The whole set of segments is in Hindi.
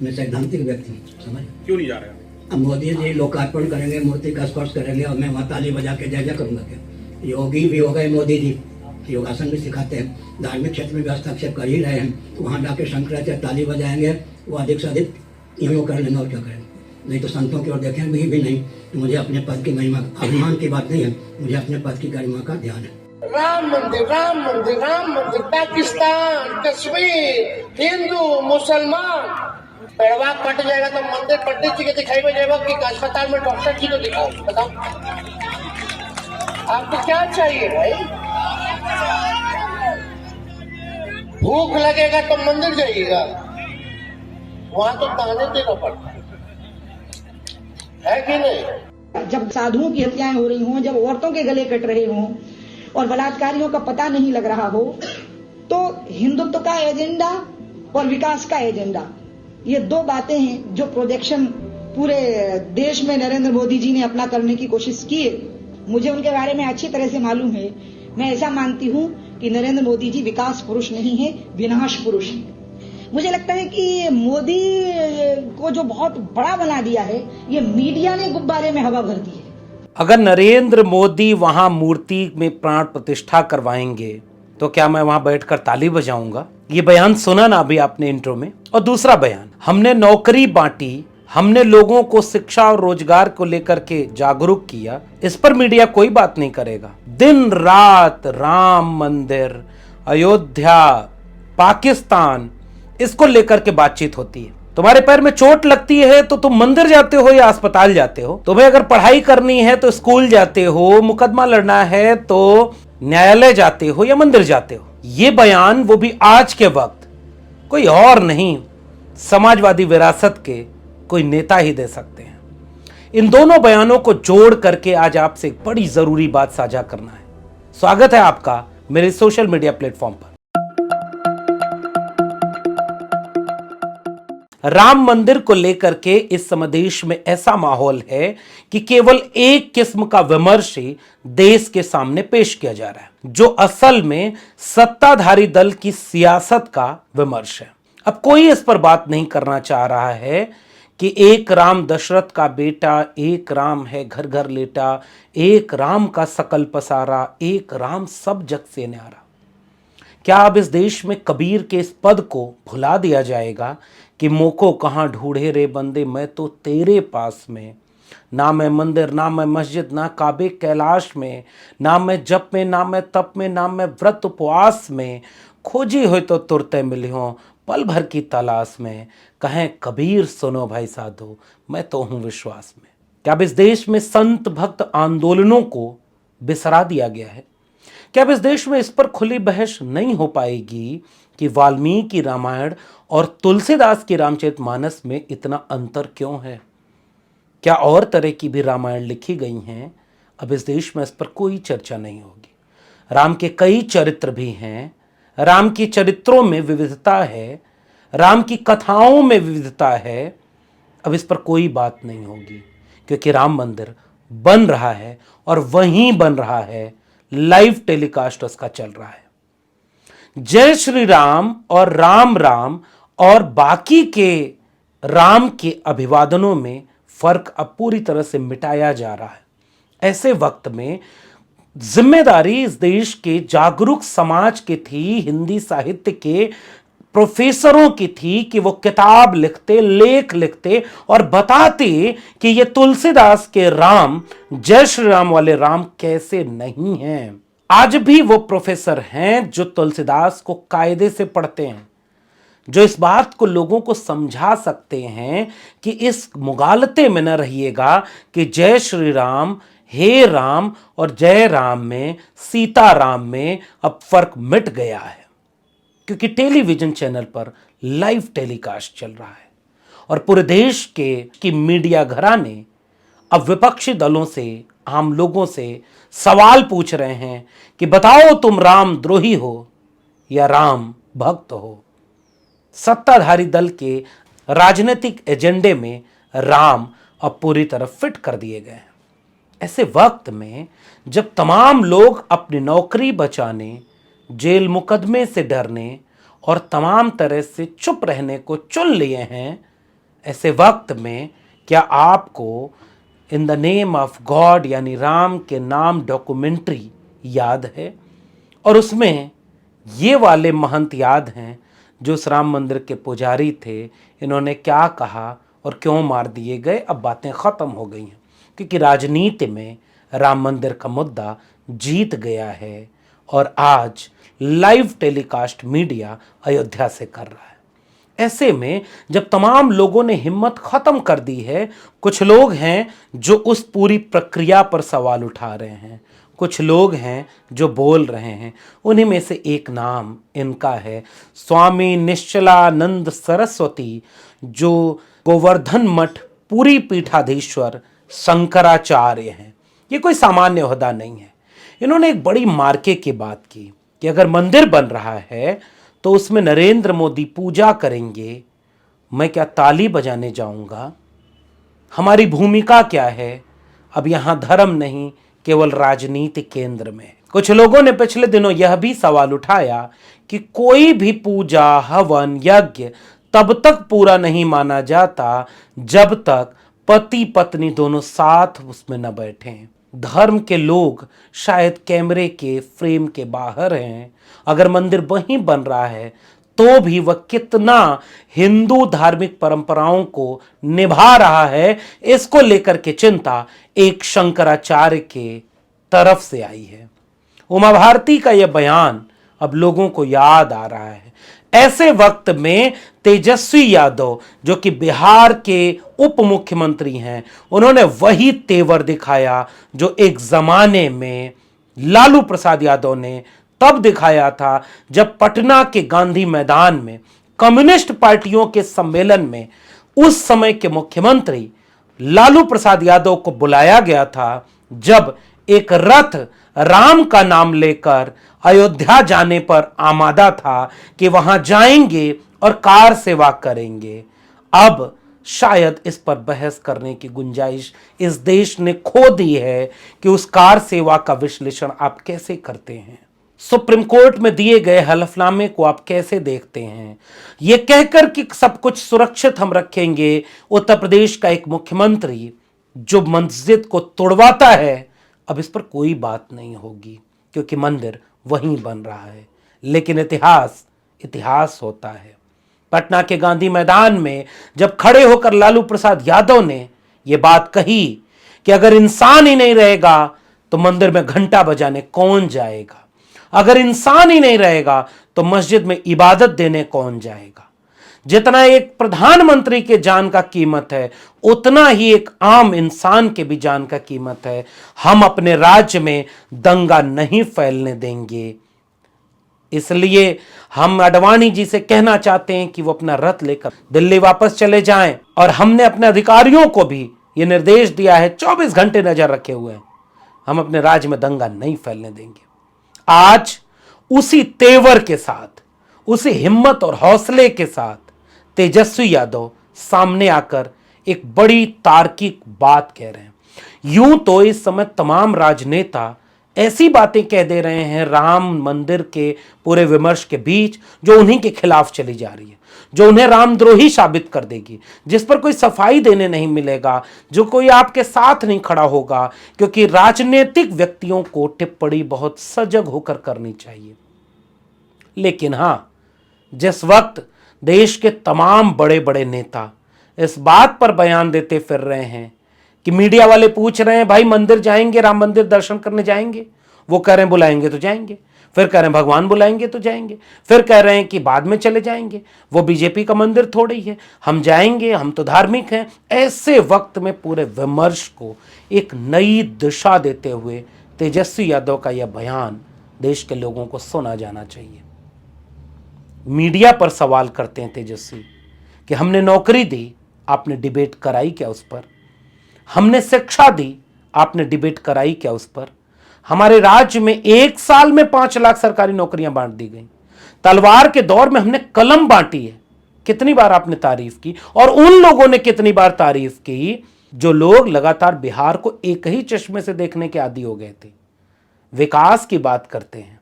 मैं सैद्धांतिक व्यक्ति हूँ, समझ। क्यों नहीं जा रहे? अब मोदी जी लोकार्पण करेंगे, मूर्ति का स्पर्श करेंगे और मैं वहाँ ताली बजा के जय जय करूँगा क्या? योगी भी हो गए मोदी जी, योगासन भी सिखाते हैं, धार्मिक क्षेत्र में भी हस्तक्षेप कर ही रहे हैं, तो वहाँ जाके शंकराचार्य ताली बजाएंगे, वो अधिक से अधिक यूँ कर लेंगे और क्या करेंगे? नहीं तो संतों की ओर देखेंगे भी नहीं। तो मुझे अपने पद की महिमा, अभिमान की बात नहीं है, मुझे अपने पद की गरिमा का ध्यान है। राम मंदिर, राम मंदिर, राम मंदिर, पाकिस्तान, कश्मीर, हिंदू, मुसलमान, पैरवा कट जाएगा तो मंदिर पंडित जी के दिखाई में जाएगा कि अस्पताल में डॉक्टर जी को दिखाओ। बताओ आपको क्या चाहिए भाई? भूख लगेगा तो मंदिर जाइएगा, वहां तो ताने देना पड़ता है कि नहीं? जब साधुओं की हत्याएं हो रही हों, जब औरतों के गले कट रहे हों और बलात्कारियों का पता नहीं लग रहा हो, तो हिंदुत्व का एजेंडा और विकास का एजेंडा, ये दो बातें हैं जो प्रोजेक्शन पूरे देश में नरेंद्र मोदी जी ने अपना करने की कोशिश की है। मुझे उनके बारे में अच्छी तरह से मालूम है। मैं ऐसा मानती हूँ कि नरेंद्र मोदी जी विकास पुरुष नहीं है, विनाश पुरुष है। मुझे लगता है कि मोदी को जो बहुत बड़ा बना दिया है, ये मीडिया ने गुब्बारे में हवा भर दी है। अगर नरेंद्र मोदी वहां मूर्ति में प्राण प्रतिष्ठा करवाएंगे तो क्या मैं वहां बैठकर ताली बजाऊंगा? ये बयान सुना ना अभी आपने इंट्रो में। और दूसरा बयान, हमने नौकरी बांटी, हमने लोगों को शिक्षा और रोजगार को लेकर के जागरूक किया, इस पर मीडिया कोई बात नहीं करेगा। दिन रात राम मंदिर, अयोध्या, पाकिस्तान, इसको लेकर के बातचीत होती है। तुम्हारे पैर में चोट लगती है तो तुम मंदिर जाते हो या अस्पताल जाते हो? तुम्हें अगर पढ़ाई करनी है तो स्कूल जाते हो, मुकदमा लड़ना है तो न्यायालय जाते हो या मंदिर जाते हो। ये बयान वो भी आज के वक्त कोई और नहीं, समाजवादी विरासत के कोई नेता ही दे सकते हैं। इन दोनों बयानों को जोड़ करके आज आपसे एक बड़ी जरूरी बात साझा करना है। स्वागत है आपका मेरे सोशल मीडिया प्लेटफॉर्म पर। राम मंदिर को लेकर के इस समय देश में ऐसा माहौल है कि केवल एक किस्म का विमर्श ही देश के सामने पेश किया जा रहा है, जो असल में सत्ताधारी दल की सियासत का विमर्श है। अब कोई इस पर बात नहीं करना चाह रहा है कि एक राम दशरथ का बेटा, एक राम है घर घर लेटा, एक राम का सकल पसारा, एक राम सब जग से न्यारा। क्या अब इस देश में कबीर के इस पद को भुला दिया जाएगा कि मोको कहाँ ढूंढे रे बंदे, मैं तो तेरे पास में, ना मैं मंदिर, ना मैं मस्जिद, ना काबे कैलाश में, ना मैं जप में, ना मैं तप में, ना मैं व्रत उपवास में, खोजी हुई तो तुरते मिली हो पल भर की तलाश में, कहें कबीर सुनो भाई साधो, मैं तो हूँ विश्वास में। क्या अब इस देश में संत भक्त आंदोलनों को बिसरा दिया गया है? क्या अब इस देश में इस पर खुली बहस नहीं हो पाएगी कि वाल्मीकि रामायण और तुलसीदास की रामचरितमानस में इतना अंतर क्यों है? क्या और तरह की भी रामायण लिखी गई हैं? अब इस देश में इस पर कोई चर्चा नहीं होगी। राम के कई चरित्र भी हैं, राम की चरित्रों में विविधता है, राम की कथाओं में विविधता है। अब इस पर कोई बात नहीं होगी क्योंकि राम मंदिर बन रहा है और वहीं बन रहा है, लाइव टेलीकास्ट उसका चल रहा है। जय श्री राम और राम राम और बाकी के राम के अभिवादनों में फर्क अब पूरी तरह से मिटाया जा रहा है। ऐसे वक्त में जिम्मेदारी इस देश के जागरूक समाज की थी, हिंदी साहित्य के प्रोफेसरों की थी कि वो किताब लिखते, लेख लिखते और बताते कि ये तुलसीदास के राम, जय श्री राम वाले राम कैसे नहीं हैं। आज भी वो प्रोफेसर हैं जो तुलसीदास को कायदे से पढ़ते हैं, जो इस बात को लोगों को समझा सकते हैं कि इस मुगालते में न रहिएगा कि जय श्री राम, हे राम और जय राम में, सीता राम में अब फर्क मिट गया है। क्योंकि टेलीविजन चैनल पर लाइव टेलीकास्ट चल रहा है और पूरे देश के मीडिया घराने अब विपक्षी दलों से, आम लोगों से सवाल पूछ रहे हैं कि बताओ तुम राम द्रोही हो या राम भक्त हो। सत्ताधारी दल के राजनीतिक एजेंडे में राम अब पूरी तरह फिट कर दिए गए हैं। ऐसे वक्त में जब तमाम लोग अपनी नौकरी बचाने, जेल मुकदमे से डरने और तमाम तरह से चुप रहने को चुन लिए हैं, ऐसे वक्त में क्या आपको in the name of God यानी राम के नाम डॉक्यूमेंट्री याद है? और उसमें ये वाले महंत याद हैं जो उस राम मंदिर के पुजारी थे, इन्होंने क्या कहा और क्यों मार दिए गए? अब बातें ख़त्म हो गई हैं क्योंकि राजनीति में राम मंदिर का मुद्दा जीत गया है और आज लाइव टेलीकास्ट मीडिया अयोध्या से कर रहा है। ऐसे में जब तमाम लोगों ने हिम्मत खत्म कर दी है, कुछ लोग हैं जो उस पूरी प्रक्रिया पर सवाल उठा रहे हैं, कुछ लोग हैं जो बोल रहे हैं। उन्हीं में से एक नाम इनका है स्वामी निश्चलानंद सरस्वती, जो गोवर्धन मठ पूरी पीठाधीश्वर शंकराचार्य हैं। ये कोई सामान्य ओहदा नहीं है। इन्होंने एक बड़ी मार्के की बात की कि अगर मंदिर बन रहा है तो उसमें नरेंद्र मोदी पूजा करेंगे, मैं क्या ताली बजाने जाऊंगा? हमारी भूमिका क्या है? अब यहां धर्म नहीं, केवल राजनीति केंद्र में। कुछ लोगों ने पिछले दिनों यह भी सवाल उठाया कि कोई भी पूजा, हवन, यज्ञ तब तक पूरा नहीं माना जाता जब तक पति पत्नी दोनों साथ उसमें न बैठें। धर्म के लोग शायद कैमरे के फ्रेम के बाहर हैं, अगर मंदिर वहीं बन रहा है तो भी वह कितना हिंदू धार्मिक परंपराओं को निभा रहा है, इसको लेकर के चिंता एक शंकराचार्य के तरफ से आई है। उमा भारती का यह बयान अब लोगों को याद आ रहा है। ऐसे वक्त में तेजस्वी यादव जो कि बिहार के उप मुख्यमंत्री हैं, उन्होंने वही तेवर दिखाया जो एक जमाने में लालू प्रसाद यादव ने तब दिखाया था जब पटना के गांधी मैदान में कम्युनिस्ट पार्टियों के सम्मेलन में उस समय के मुख्यमंत्री लालू प्रसाद यादव को बुलाया गया था, जब एक रथ राम का नाम लेकर अयोध्या जाने पर आमादा था कि वहां जाएंगे और कार सेवा करेंगे। अब शायद इस पर बहस करने की गुंजाइश इस देश ने खो दी है कि उस कार सेवा का विश्लेषण आप कैसे करते हैं, सुप्रीम कोर्ट में दिए गए हलफनामे को आप कैसे देखते हैं। यह कहकर कि सब कुछ सुरक्षित हम रखेंगे, उत्तर प्रदेश का एक मुख्यमंत्री जो मस्जिद को तोड़वाता है, अब इस पर कोई बात नहीं होगी क्योंकि मंदिर वहीं बन रहा है। लेकिन इतिहास होता है। पटना के गांधी मैदान में जब खड़े होकर लालू प्रसाद यादव ने यह बात कही कि अगर इंसान ही नहीं रहेगा तो मंदिर में घंटा बजाने कौन जाएगा, अगर इंसान ही नहीं रहेगा तो मस्जिद में इबादत देने कौन जाएगा। जितना एक प्रधानमंत्री के जान का कीमत है, उतना ही एक आम इंसान के भी जान का कीमत है। हम अपने राज्य में दंगा नहीं फैलने देंगे। इसलिए हम आडवाणी जी से कहना चाहते हैं कि वो अपना रथ लेकर दिल्ली वापस चले जाएं, और हमने अपने अधिकारियों को भी ये निर्देश दिया है, 24 घंटे नजर रखे हुए हैं, हम अपने राज्य में दंगा नहीं फैलने देंगे। आज उसी तेवर के साथ, उसी हिम्मत और हौसले के साथ तेजस्वी यादव सामने आकर एक बड़ी तार्किक बात कह रहे हैं। यूं तो इस समय तमाम राजनेता ऐसी बातें कह दे रहे हैं राम मंदिर के पूरे विमर्श के बीच जो उन्हीं के खिलाफ चली जा रही है, जो उन्हें रामद्रोही साबित कर देगी, जिस पर कोई सफाई देने नहीं मिलेगा, जो कोई आपके साथ नहीं खड़ा होगा, क्योंकि राजनीतिक व्यक्तियों को टिप्पणी बहुत सजग होकर करनी चाहिए। लेकिन हां, जिस वक्त देश के तमाम बड़े बड़े नेता इस बात पर बयान देते फिर रहे हैं कि मीडिया वाले पूछ रहे हैं भाई मंदिर जाएंगे, राम मंदिर दर्शन करने जाएंगे, वो कह रहे हैं बुलाएंगे तो जाएंगे, फिर कह रहे हैं भगवान बुलाएंगे तो जाएंगे, फिर कह रहे हैं कि बाद में चले जाएंगे, वो बीजेपी का मंदिर थोड़ी है, हम जाएंगे, हम तो धार्मिक हैं। ऐसे वक्त में पूरे विमर्श को एक नई दिशा देते हुए तेजस्वी यादव का यह बयान देश के लोगों को सुना जाना चाहिए। मीडिया पर सवाल करते हैं तेजस्वी कि हमने नौकरी दी, आपने डिबेट कराई क्या उस पर? हमने शिक्षा दी, आपने डिबेट कराई क्या उस पर? हमारे राज्य में 1 साल में 5 लाख सरकारी नौकरियां बांट दी गई। तलवार के दौर में हमने कलम बांटी है, कितनी बार आपने तारीफ की? और उन लोगों ने कितनी बार तारीफ की जो लोग लगातार बिहार को एक ही चश्मे से देखने के आदी हो गए थे। विकास की बात करते हैं,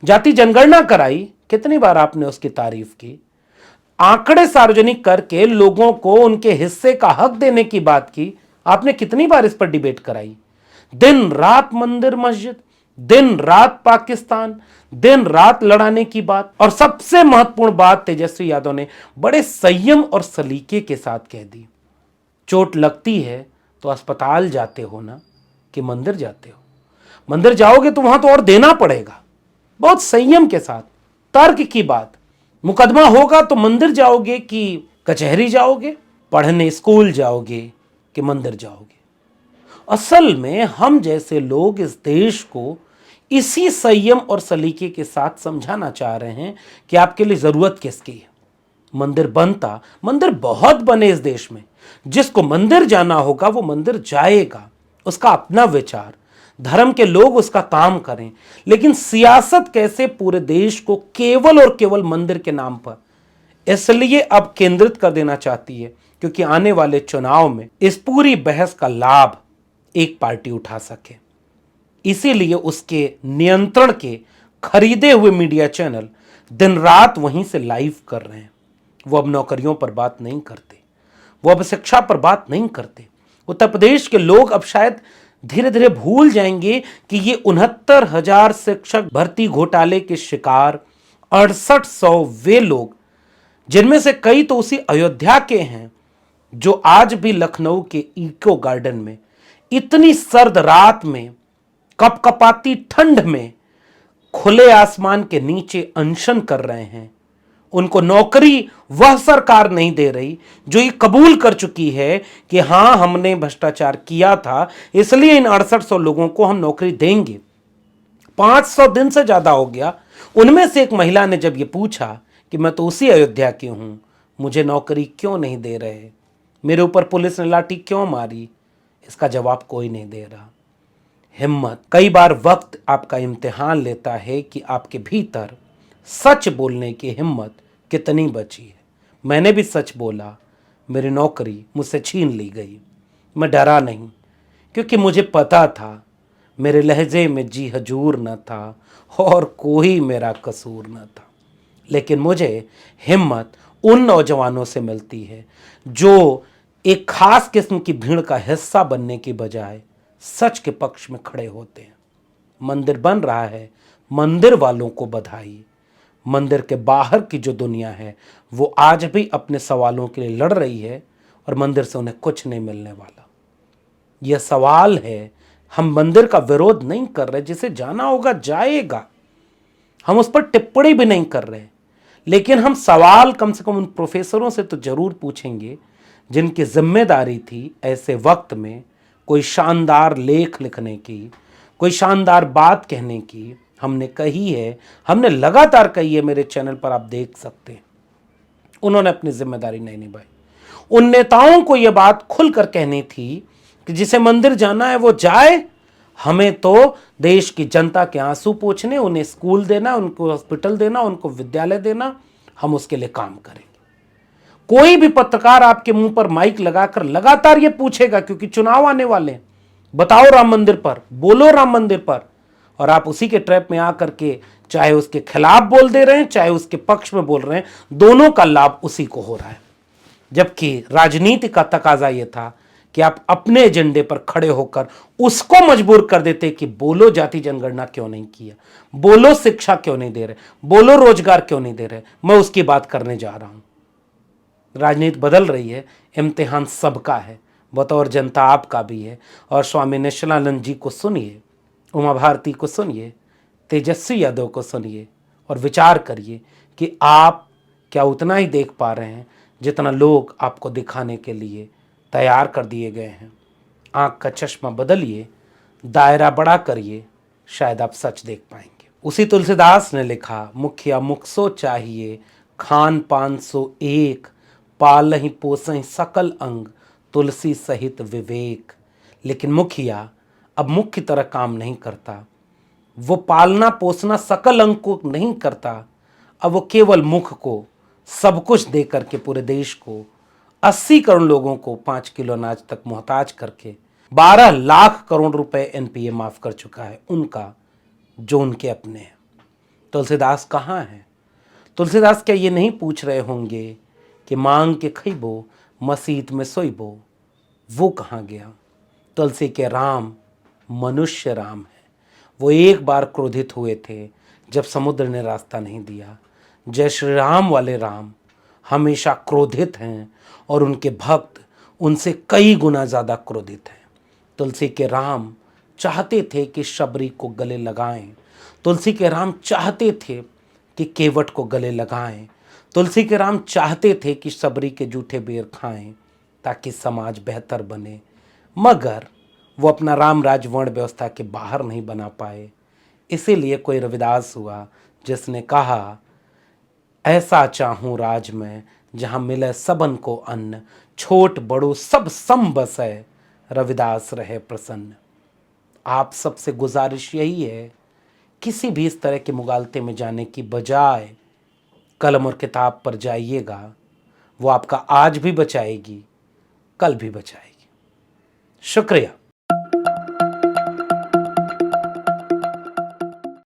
जाति जनगणना कराई, कितनी बार आपने उसकी तारीफ की? आंकड़े सार्वजनिक करके लोगों को उनके हिस्से का हक देने की बात की। आपने कितनी बार इस पर डिबेट कराई? दिन रात मंदिर मस्जिद, दिन रात पाकिस्तान, दिन रात लड़ाने की बात। और सबसे महत्वपूर्ण बात तेजस्वी यादव ने बड़े संयम और सलीके के साथ कह दी, चोट लगती है तो अस्पताल जाते हो ना कि मंदिर जाते हो? मंदिर जाओगे तो वहां तो और देना पड़ेगा। बहुत संयम के साथ, तर्क की बात। मुकदमा होगा तो मंदिर जाओगे कि कचहरी जाओगे? पढ़ने स्कूल जाओगे कि मंदिर जाओगे? असल में हम जैसे लोग इस देश को इसी संयम और सलीके के साथ समझाना चाह रहे हैं कि आपके लिए जरूरत किसकी है। मंदिर बनता, मंदिर बहुत बने इस देश में, जिसको मंदिर जाना होगा वो मंदिर जाएगा, उसका अपना विचार, धर्म के लोग उसका काम करें। लेकिन सियासत कैसे पूरे देश को केवल और केवल मंदिर के नाम पर इसलिए अब केंद्रित कर देना चाहती है क्योंकि आने वाले चुनाव में इस पूरी बहस का लाभ एक पार्टी उठा सके। इसीलिए उसके नियंत्रण के खरीदे हुए मीडिया चैनल दिन रात वहीं से लाइव कर रहे हैं। वो अब नौकरियों पर बात नहीं करते, वो अब शिक्षा पर बात नहीं करते। उत्तर प्रदेश के लोग अब शायद धीरे धीरे भूल जाएंगे कि ये 69,000 शिक्षक भर्ती घोटाले के शिकार 6800 वे लोग, जिनमें से कई तो उसी अयोध्या के हैं, जो आज भी लखनऊ के इको गार्डन में इतनी सर्द रात में, कपकपाती ठंड में, खुले आसमान के नीचे अनशन कर रहे हैं। उनको नौकरी वह सरकार नहीं दे रही जो ये कबूल कर चुकी है कि हां हमने भ्रष्टाचार किया था, इसलिए इन 6800 लोगों को हम नौकरी देंगे। 500 दिन से ज्यादा हो गया। उनमें से एक महिला ने जब ये पूछा कि मैं तो उसी अयोध्या की हूं, मुझे नौकरी क्यों नहीं दे रहे, मेरे ऊपर पुलिस ने लाठी क्यों मारी, इसका जवाब कोई नहीं दे रहा। हिम्मत, कई बार वक्त आपका इम्तिहान लेता है कि आपके भीतर सच बोलने की हिम्मत कितनी बची है। मैंने भी सच बोला, मेरी नौकरी मुझसे छीन ली गई। मैं डरा नहीं क्योंकि मुझे पता था मेरे लहजे में जी हजूर न था और कोई मेरा कसूर न था। लेकिन मुझे हिम्मत उन नौजवानों से मिलती है जो एक खास किस्म की भीड़ का हिस्सा बनने की बजाय सच के पक्ष में खड़े होते हैं। मंदिर बन रहा है, मंदिर वालों को बधाई। मंदिर के बाहर की जो दुनिया है वो आज भी अपने सवालों के लिए लड़ रही है और मंदिर से उन्हें कुछ नहीं मिलने वाला। यह सवाल है, हम मंदिर का विरोध नहीं कर रहे, जिसे जाना होगा जाएगा, हम उस पर टिप्पणी भी नहीं कर रहे। लेकिन हम सवाल कम से कम उन प्रोफेसरों से तो जरूर पूछेंगे जिनकी जिम्मेदारी थी ऐसे वक्त में कोई शानदार लेख लिखने की, कोई शानदार बात कहने की। हमने कही है, हमने लगातार कही है, मेरे चैनल पर आप देख सकते हैं। उन्होंने अपनी जिम्मेदारी नहीं निभाई। उन नेताओं को यह बात खुलकर कहनी थी कि जिसे मंदिर जाना है वो जाए, हमें तो देश की जनता के आंसू पोंछने, उन्हें स्कूल देना, उनको हॉस्पिटल देना, उनको विद्यालय देना, हम उसके लिए काम करेंगे। कोई भी पत्रकार आपके मुंह पर माइक लगाकर लगातार ये पूछेगा, क्योंकि चुनाव आने वाले हैं, बताओ राम मंदिर पर, बोलो राम मंदिर पर, और आप उसी के ट्रैप में आकर के चाहे उसके खिलाफ बोल दे रहे हैं चाहे उसके पक्ष में बोल रहे हैं, दोनों का लाभ उसी को हो रहा है। जबकि राजनीति का तकाजा यह था कि आप अपने एजेंडे पर खड़े होकर उसको मजबूर कर देते कि बोलो जाति जनगणना क्यों नहीं किया, बोलो शिक्षा क्यों नहीं दे रहे, बोलो रोजगार क्यों नहीं दे रहे। मैं उसकी बात करने जा रहा हूं। राजनीति बदल रही है, इम्तिहान सबका है, बतौर जनता आपका भी है। और स्वामी निश्चलानंद जी को सुनिए, उमा भारती को सुनिए, तेजस्वी यादव को सुनिए और विचार करिए कि आप क्या उतना ही देख पा रहे हैं जितना लोग आपको दिखाने के लिए तैयार कर दिए गए हैं। आंख का चश्मा बदलिए, दायरा बड़ा करिए, शायद आप सच देख पाएंगे। उसी तुलसीदास ने लिखा, मुखिया मुखसो चाहिए, खान पान सो एक, पालहि पोसहि सकल अंग, तुलसी सहित विवेक। लेकिन मुखिया अब मुख्य तरह काम नहीं करता, वो पालना पोसना सकल अंग को नहीं करता, अब वो केवल मुख को सब कुछ दे करके पूरे देश को 80 करोड़ लोगों को 5 किलो अनाज तक मोहताज करके 12 लाख करोड़ रुपए एनपीए माफ कर चुका है उनका, जो उनके अपने हैं। तुलसीदास कहाँ हैं? तुलसीदास क्या ये नहीं पूछ रहे होंगे कि मांग के खइबो मसीत में सोइबो, वो कहाँ गया। तुलसी के राम मनुष्य राम है। वो एक बार क्रोधित हुए थे जब समुद्र ने रास्ता नहीं दिया। जय श्री राम वाले राम हमेशा क्रोधित हैं और उनके भक्त उनसे कई गुना ज़्यादा क्रोधित हैं। तुलसी के राम चाहते थे कि शबरी को गले लगाएं। तुलसी के राम चाहते थे कि केवट को गले लगाएं। तुलसी के राम चाहते थे कि शबरी के जूठे बेर खाएं ताकि समाज बेहतर बने, मगर वो अपना राम राज वर्ण व्यवस्था के बाहर नहीं बना पाए। इसीलिए कोई रविदास हुआ जिसने कहा, ऐसा चाहूँ राज में जहाँ मिले सबन को अन्न, छोट बड़ो सब सम बसै, रविदास रहे प्रसन्न। आप सबसे गुजारिश यही है, किसी भी इस तरह के मुगालते में जाने की बजाय कलम और किताब पर जाइएगा। वो आपका आज भी बचाएगी, कल भी बचाएगी। शुक्रिया।